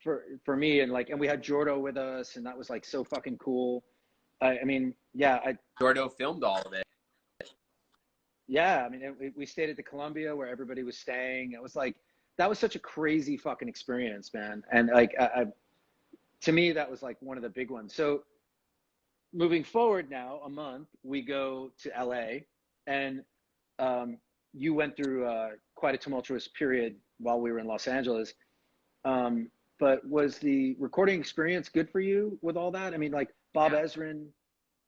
for me, and like, and we had Jordo with us, and that was like so fucking cool. I mean, yeah. Jordo filmed all of it. Yeah, I mean, we stayed at the Columbia where everybody was staying. It was like, that was such a crazy fucking experience, man. And like, to me, that was like one of the big ones. So moving forward now, a month, we go to LA, and you went through quite a tumultuous period while we were in Los Angeles. But was the recording experience good for you with all that? I mean, like Bob Ezrin,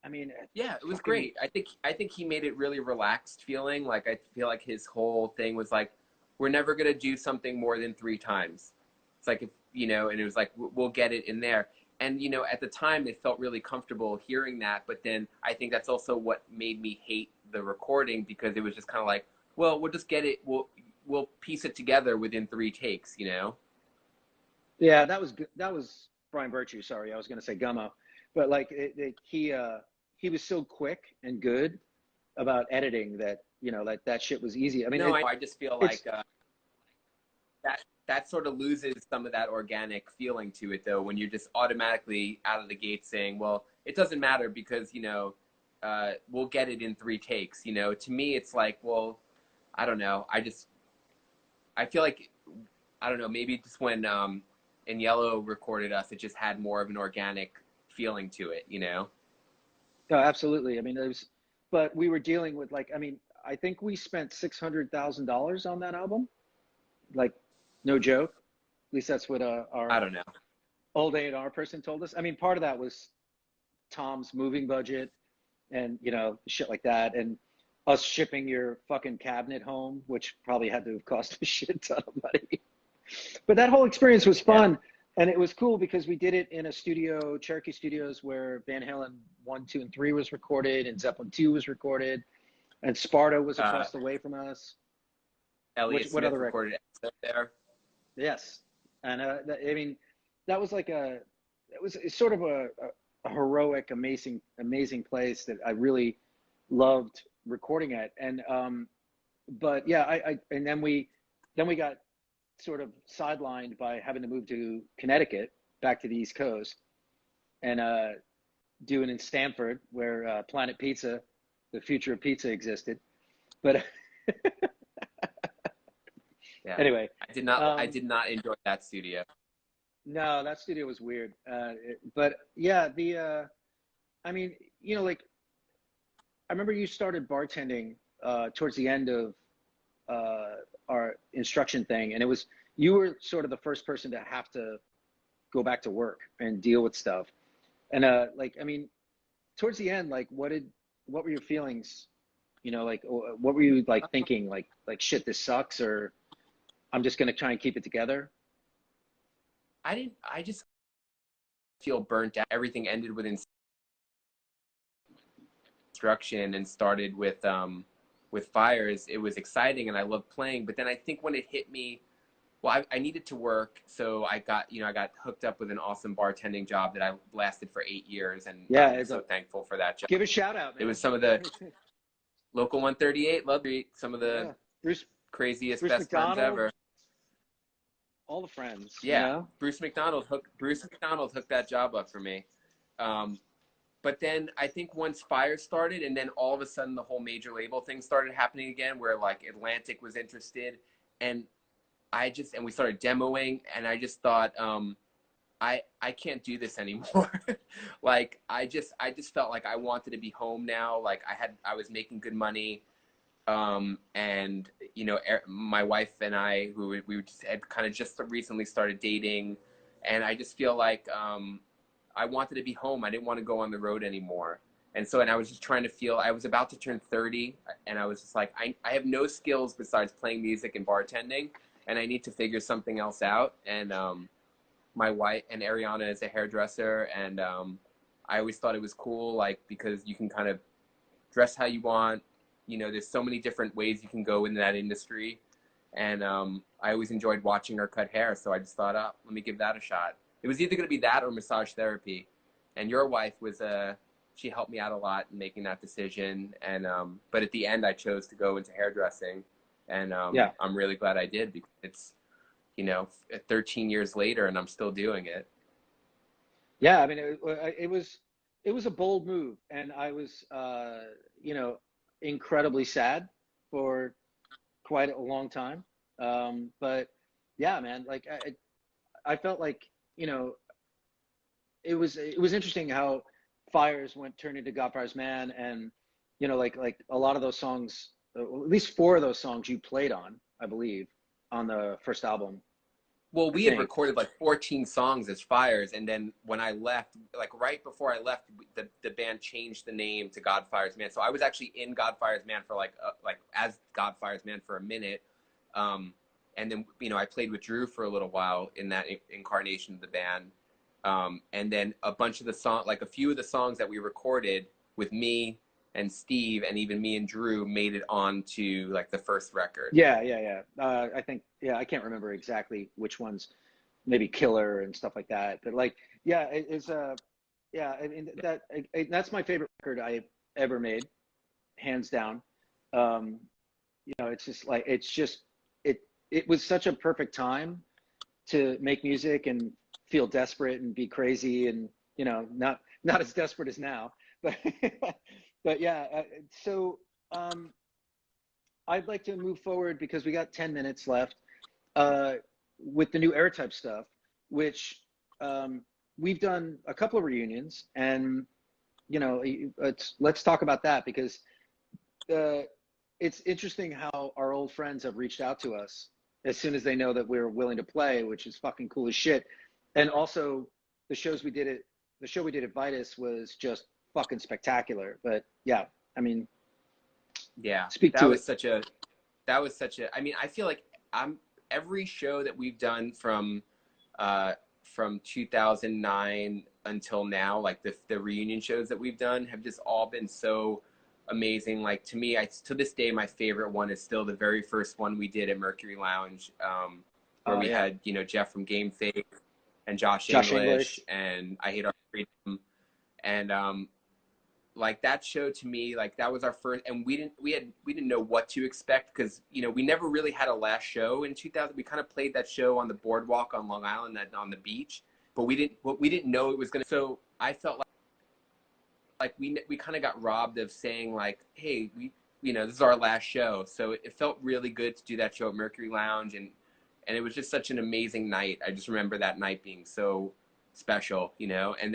I mean, yeah, it was great. I think he made it really relaxed feeling. Like, I feel like his whole thing was like, we're never going to do something more than 3 times. It's like, if, you know, and it was like, we'll get it in there. And, you know, at the time it felt really comfortable hearing that. But then I think that's also what made me hate the recording, because it was just kind of like, well, we'll just get it. We'll piece it together within 3 takes, you know? Yeah, that was good. That was Brian Virtue. Sorry, I was going to say Gummo, but like he was so quick and good about editing that, you know, like that shit was easy. I mean, no, I just feel like that sort of loses some of that organic feeling to it, though, when you're just automatically out of the gate saying, well, it doesn't matter because, you know, we'll get it in 3 takes. You know, to me, it's like, well, I don't know. I feel like, I don't know, maybe just when In Yellow recorded us, it just had more of an organic feeling to it, you know? No, absolutely. I mean, but we were dealing with, like, I mean, I think we spent $600,000 on that album. Like, no joke. At least that's what our I don't know. old A&R person told us. I mean, part of that was Tom's moving budget and, you know, shit like that. And us shipping your fucking cabinet home, which probably had to have cost a shit ton of money. But that whole experience was fun. Yeah. And it was cool because we did it in a studio, Cherokee Studios, where Van Halen 1, 2, and 3 was recorded, and Zeppelin 2 was recorded, and Sparta was across the way from us. Elliott what Smith other record? recorded an episode there. Yes, and I mean, that was like it was sort of a heroic, amazing place that I really loved recording at. And but yeah, and then we got sort of sidelined by having to move to Connecticut, back to the East Coast, and doing in Stamford, where Planet Pizza, the future of pizza, existed. But Yeah. anyway, I did not enjoy that studio. no, that studio was weird. But yeah, I mean, you know, like, I remember you started bartending towards the end of our instruction thing, and you were sort of the first person to have to go back to work and deal with stuff. And like, I mean, towards the end, like, what were your feelings? You know, like, what were you like thinking? Like shit, this sucks, or I'm just gonna try and keep it together? I just feel burnt out. Everything ended with instruction and started with Fires. It was exciting and I loved playing, but then I think when it hit me, well, I needed to work, so I got hooked up with an awesome bartending job that I lasted for 8 years, and Yeah, I'm so thankful for that job. Give a shout out, man. It was some of the Local 138, love some of the craziest, Bruce best friends ever. All the friends. Yeah, you know? Bruce McDonald hooked that job up for me. But then I think once Fire started, and then all of a sudden the whole major label thing started happening again, where like Atlantic was interested, and we started demoing, and I just thought, I can't do this anymore. Like I just felt like I wanted to be home now. Like I was making good money. And you know, my wife and I, we had kind of just recently started dating, and I just feel like I wanted to be home. I didn't want to go on the road anymore. And I was just trying to feel, I was about to turn 30, and I was just like, I have no skills besides playing music and bartending, and I need to figure something else out. And my wife and Ariana is a hairdresser, and I always thought it was cool, like, because you can kind of dress how you want. You know, there's so many different ways you can go in that industry. And I always enjoyed watching her cut hair. So I just thought, oh, let me give that a shot. It was either going to be that or massage therapy. And your wife was, she helped me out a lot in making that decision. And, but at the end, I chose to go into hairdressing. And yeah. I'm really glad I did, because it's, you know, 13 years later and I'm still doing it. Yeah. I mean, it was a bold move. And I was, you know, incredibly sad for quite a long time. But yeah, man, like I felt like, you know, it was interesting how Fires turned into Godfire's Man, and you know, like a lot of those songs, at least 4 of those songs you played on, I believe, on the first album. Well, we had recorded like 14 songs as Fires, and then when I left, like right before I left, the band changed the name to Godfire's Man. So I was actually in Godfire's Man for like as Godfire's Man for a minute, and then, you know, I played with Drew for a little while in that incarnation of the band, and then a bunch of a few of the songs that we recorded with me and Steve, and even me and Drew, made it onto like the first record. Yeah. I think, I can't remember exactly which ones, maybe Killer and stuff like that. But like, yeah, it's I mean, that's my favorite record I've ever made, hands down. You know, it's just like, it was such a perfect time to make music and feel desperate and be crazy, and, you know, not as desperate as now, but but yeah. So I'd like to move forward, because we got 10 minutes left, with the new Airtype stuff, which we've done a couple of reunions, and, you know, let's talk about that, because it's interesting how our old friends have reached out to us as soon as they know that we're willing to play, which is fucking cool as shit. And also the show we did at Vitus was just fucking spectacular. But yeah, I mean, yeah, that was such a, I mean, I feel like every show that we've done from 2009 until now, like the reunion shows that we've done, have just all been so amazing. Like to me, to this day, my favorite one is still the very first one we did at Mercury Lounge, where we had, you know, Jeff from Game Face and Josh English and I Hate Our Freedom. And like that show to me, like that was our first, and we didn't know what to expect, because, you know, we never really had a last show in 2000. We kind of played that show on the boardwalk on Long Island, on the beach, but we didn't know it was gonna. So I felt like we kind of got robbed of saying like, hey, you know, this is our last show. So it felt really good to do that show at Mercury Lounge, and it was just such an amazing night. I just remember that night being so special, you know, and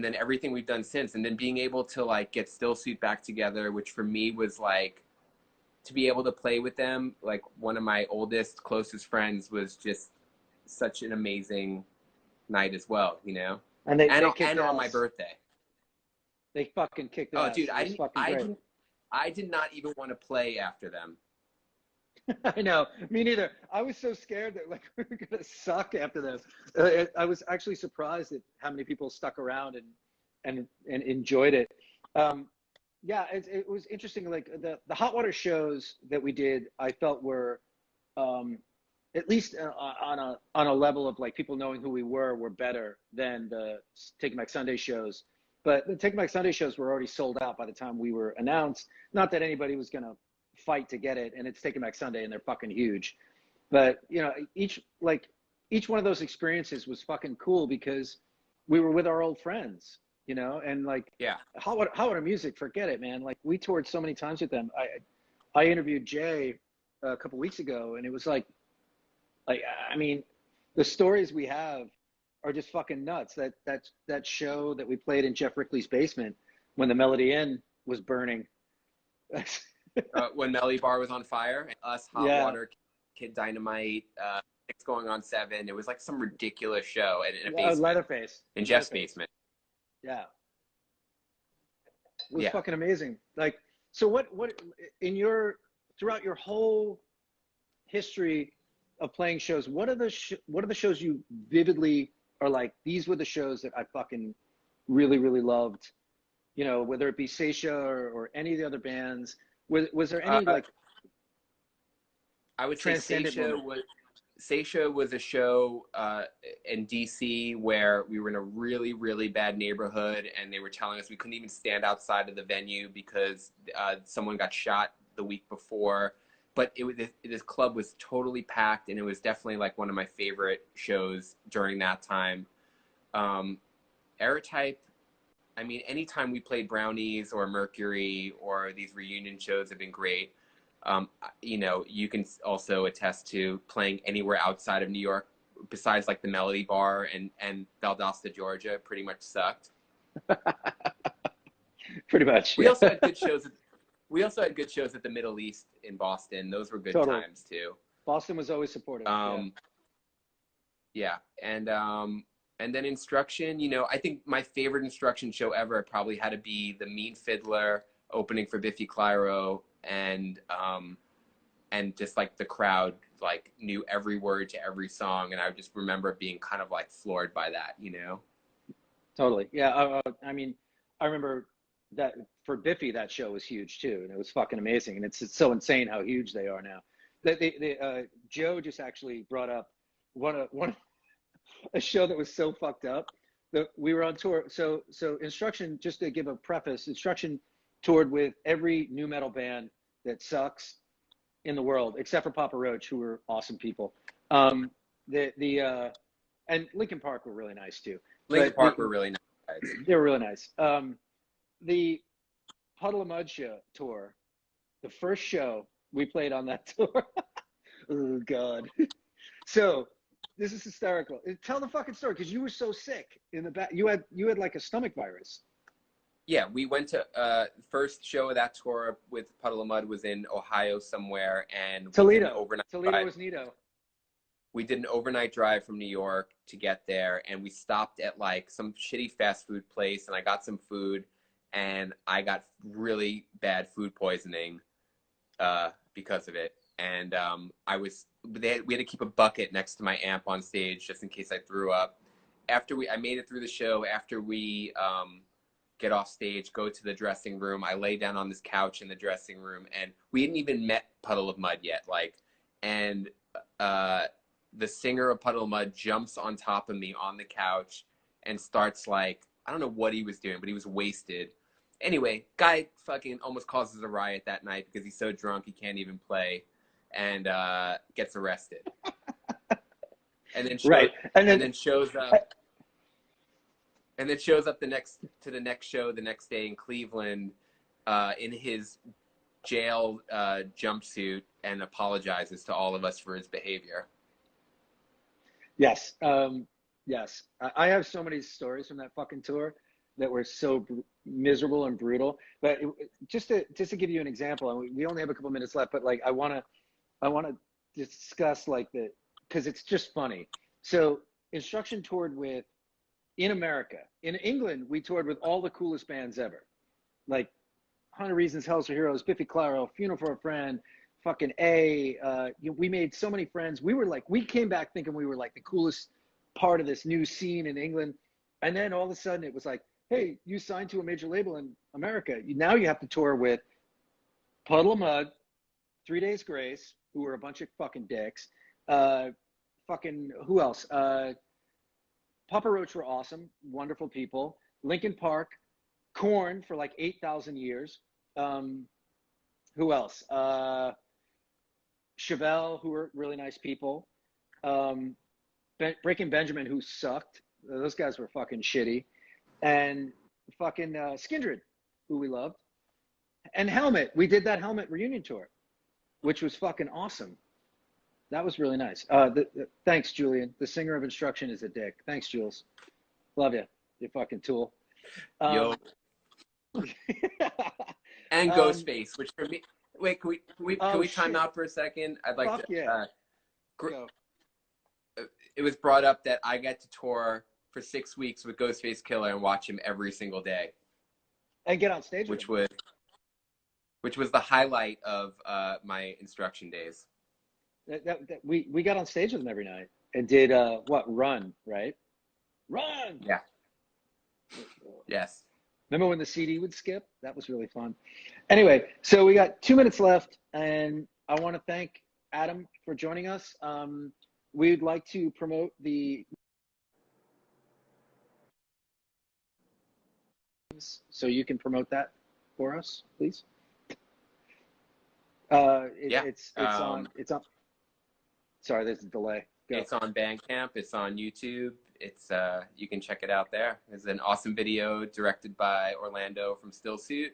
then everything we've done since, and then being able to like get Still Suit back together, which for me was like, to be able to play with them, like one of my oldest, closest friends, was just such an amazing night as well, you know? And on my birthday. They fucking kicked ass. Oh, dude, I did not even want to play after them. I know, me neither. I was so scared that like we were gonna suck after this. I was actually surprised at how many people stuck around and enjoyed it. Yeah, it was interesting. Like the hot water shows that we did, I felt were at least on a level of like people knowing who we were better than the Take Back Sunday shows. But the Take Back Sunday shows were already sold out by the time we were announced. Not that anybody was gonna fight to get it, and it's Taking Back Sunday and they're fucking huge, but you know, each one of those experiences was fucking cool because we were with our old friends, you know, and like, yeah, hot water music, forget it, man. Like we toured so many times with them. I interviewed Jay a couple weeks ago, and it was like I mean, the stories we have are just fucking nuts. That show that we played in Jeff Rickley's basement when the Melody Inn was burning. When Melly Bar was on fire, us, Hot Water, Kid Dynamite, It's Going on 7. It was like some ridiculous show in a basement. Leatherface. In Jeff's basement. Yeah. It was fucking amazing. Like, so what throughout your whole history of playing shows, what are the shows you vividly are like, these were the shows that I fucking really, really loved, you know, whether it be Saetia or any of the other bands? Was there any like? I would say Saetia was a show in DC where we were in a really, really bad neighborhood, and they were telling us we couldn't even stand outside of the venue because someone got shot the week before. But this club was totally packed, and it was definitely like one of my favorite shows during that time. Aerotype. I mean, anytime we played Brownies or Mercury or these reunion shows have been great. You know, you can also attest to playing anywhere outside of New York, besides like the Melody Bar and Valdosta, Georgia, pretty much sucked. Pretty much. We also had good shows. We also had good shows at the Middle East in Boston. Those were good times too. Boston was always supportive. Yeah, and then Instruction, you know, I think my favorite Instruction show ever probably had to be the Mean Fiddler opening for Biffy Clyro, and just like the crowd like knew every word to every song, and I just remember being kind of like floored by that, you know. Totally, yeah. I mean, I remember that for Biffy, that show was huge too, and it was fucking amazing, and it's so insane how huge they are now. Joe just actually brought up a show that was so fucked up that we were on tour. So Instruction, just to give a preface, Instruction toured with every new metal band that sucks in the world, except for Papa Roach, who were awesome people. And Linkin Park were really nice too. Linkin Park were really nice. They were really nice. The Puddle of Mud tour, the first show we played on that tour. Oh God. So this is hysterical. Tell the fucking story, because you were so sick in the back. You had like a stomach virus. Yeah, we went to first show of that tour with Puddle of Mud was in Ohio somewhere, and Toledo was Nito. We did an overnight drive from New York to get there, and we stopped at like some shitty fast food place, and I got some food, and I got really bad food poisoning because of it. And we had to keep a bucket next to my amp on stage just in case I threw up. I made it through the show, after we get off stage, go to the dressing room. I lay down on this couch in the dressing room, and we hadn't even met Puddle of Mudd yet. And the singer of Puddle of Mudd jumps on top of me on the couch and starts I don't know what he was doing, but he was wasted. Anyway, guy fucking almost causes a riot that night because he's so drunk he can't even play, and gets arrested. And then shows up. And then shows up the next show the next day in Cleveland, in his jail jumpsuit, and apologizes to all of us for his behavior. Yes. Yes. I have so many stories from that fucking tour that were so miserable and brutal. But just to give you an example, and we only have a couple minutes left, but I want to discuss because it's just funny. So Instruction toured with, in America, in England, we toured with all the coolest bands ever. 100 Reasons, Hell's for Heroes, Biffy Clyro, Funeral for a Friend, fucking A. We made so many friends. We came back thinking we were the coolest part of this new scene in England. And then all of a sudden it was hey, you signed to a major label in America. Now you have to tour with Puddle of Mudd, 3 Days Grace, who were a bunch of fucking dicks. Who else? Papa Roach were awesome, wonderful people. Linkin Park, Korn for 8,000 years. Who else? Chevelle, who were really nice people. Breaking Benjamin, who sucked. Those guys were fucking shitty. And fucking Skindred, who we loved. And Helmet. We did that Helmet reunion tour, which was fucking awesome. That was really nice. Thanks, Julian. The singer of Instruction is a dick. Thanks, Jules. Love you. You fucking tool. Yo. And Ghostface, which for me. Wait, can we time out for a second? I'd like Fuck to. Yeah. It was brought up that I got to tour for 6 weeks with Ghostface Killer and watch him every single day. And get on stage with him. Which was the highlight of my Instruction days. We got on stage with him every night and did Run, right? Run. Yeah. Yes. Remember when the CD would skip? That was really fun. Anyway, so we got 2 minutes left, and I want to thank Adam for joining us. We'd like to promote so you can promote that for us, please. It's on. Sorry, there's a delay. Go. It's on Bandcamp. It's on YouTube. It's you can check it out there. It's an awesome video directed by Orlando from Stillsuit,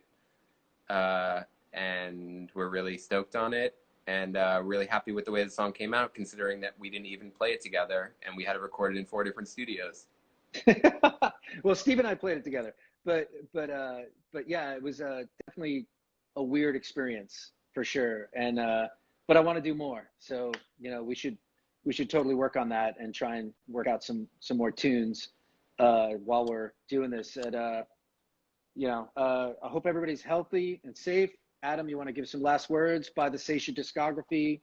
and we're really stoked on it, and really happy with the way the song came out, considering that we didn't even play it together, and we had it recorded in 4 different studios. Well, Steve and I played it together, but yeah, it was definitely a weird experience for sure, and but I want to do more. So we should totally work on that and try and work out some more tunes while we're doing this. And I hope everybody's healthy and safe. Adam, you want to give some last words? Buy the Saetia discography,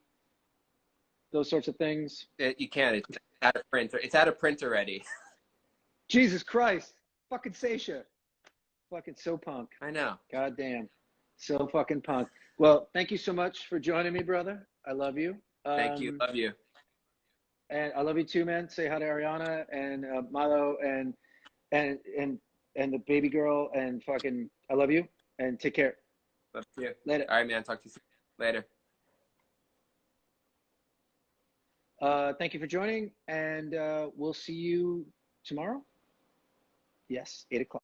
those sorts of things. You can. It's out of print. It's out of print already. Jesus Christ, fucking Saetia, fucking so punk. I know. God damn, so fucking punk. Well, thank you so much for joining me, brother. I love you. Thank you. Love you. And I love you too, man. Say hi to Ariana and Milo and the baby girl, and fucking I love you, and take care. Love you. Later. All right, man. Talk to you soon. Later. Thank you for joining, and we'll see you tomorrow. Yes, 8 o'clock.